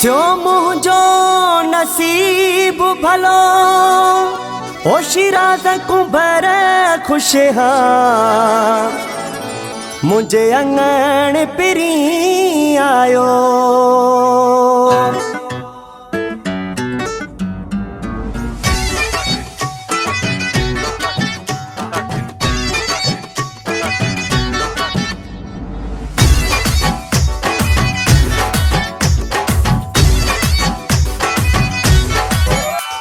जो मुझो नसीब भलो ओ शिराज कुंभर खुश हा मुझे अंगण पिरी आयो।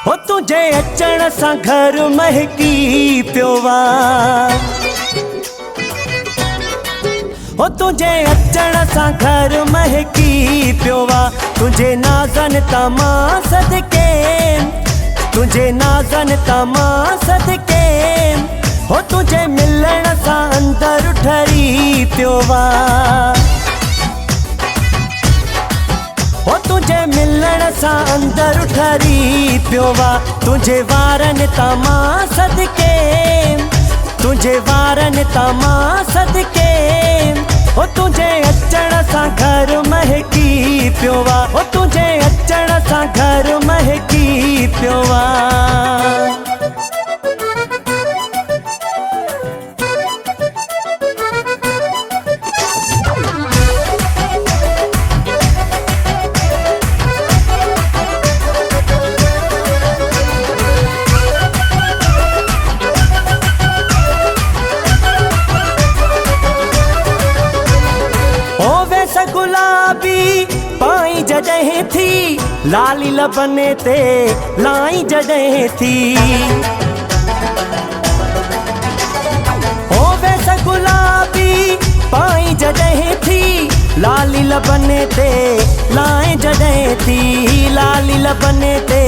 हो तुझे अचण सा घर महकी प्योवा, हो तुझे अचण सा घर महकी प्योवा। तुझे नाज़न तमा सदके, तुझे नाज़न तमा सदके, हो तुझे मिलण सा अंदर ठरी प्योवा। हो तुझे मिलण सा अंदर ठरी प्योवा। तुझे वारन तमा सदके, तुझे वारन तमा सदके, हो तुझे अचण सा घर महकी प्योवा। हो तुझे अचण सा घर महकी प्योवा। गुलाबी पाई जॾहिं थी, लाली लबने ते लाई जॾहिं थी। ओ वैसा गुलाबी पाई जॾहिं थी, लाली लबने ते लाई जॾहिं थी, लाली लबने ते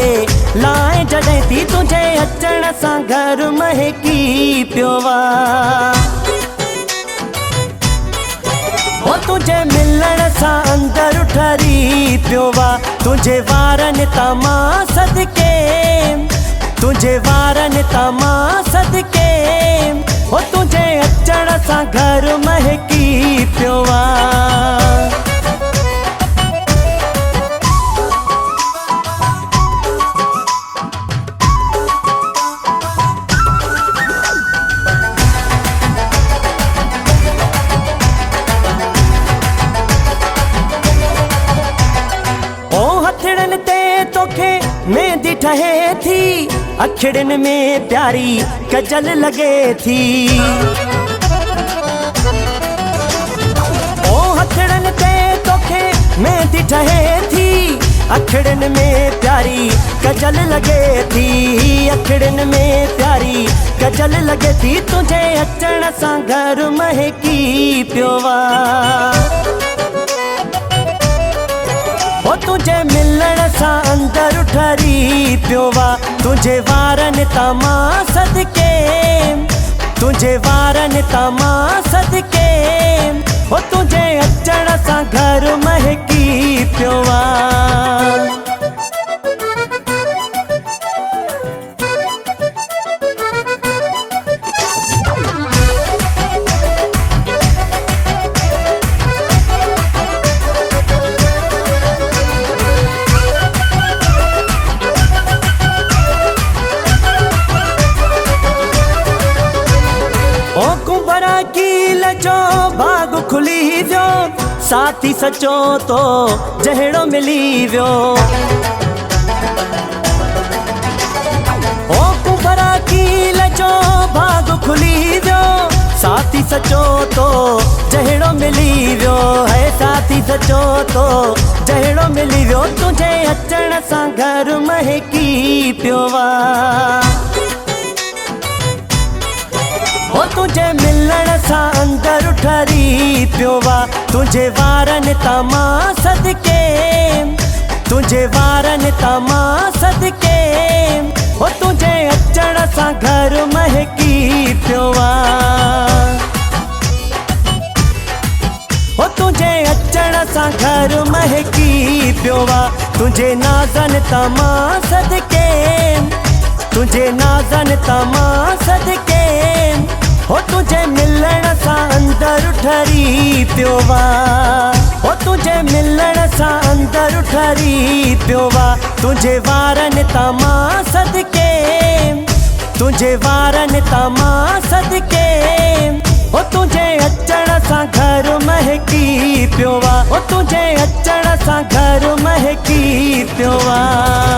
लाई जॾहिं थी। तुझे अचण सां घर महकी प्योवा। हो तुझे मिलण सा अंदर ठरी प्योवा। तुझे वारन तमा सदके, तुझे वारन तमा सदके, हो तुझे अचण सा घर महकी प्योवा। मेहंदी ठहे थी, अखिड़न में प्यारी कजल लगे थी। ओ हथड़न ते तोखे मेहंदी ठहे थी, अखिड़न में प्यारी कजल लगे थी, अखिड़न में प्यारी कजल लगे थी। तुझे अचण सा घर महकी प्योवा। हो तुझे मिलण सा अंदर ठरी प्योवा। तुझे वारन तमा सदके, तुझे वारन तमा सदके, हो तुझे अचण सा घर महकी प्योवा। ओ कुंभरा कील जो भाग खुली व्यो, साथी सचो तो जहिड़ो मिली व्यो। ओ कुंभरा कील जो भाग खुली व्यो, साथी सचो तो जहिड़ो मिली व्यो है, साथी सचो तो जहिड़ो मिली व्यो। तुझे अचण सा घर महकी प्योवा। हो तुझे मिलण सा अंदर ठरी प्योवा। तुझे वारन तमा सदके, तुझे वारन तमा सदके, हो तुझे अचण सा घर महकी प्योवा। हो तुझे अचण सा घर महकी प्योवा। तुझे नाज़न तमा सदके, तुझे नाज़न तमा सदके, हो तुझे मिलण सा अंदर ठरी प्योवा। हो तुझे मिलण सा अंदर ठरी प्यारी प्योवा तुझे वारन तमा सदके तुझे वारन तमा सदके ओ तुझे अचण सां घर महकी प्योवा ओ तुझे अचण सां घर महकी प्योवा।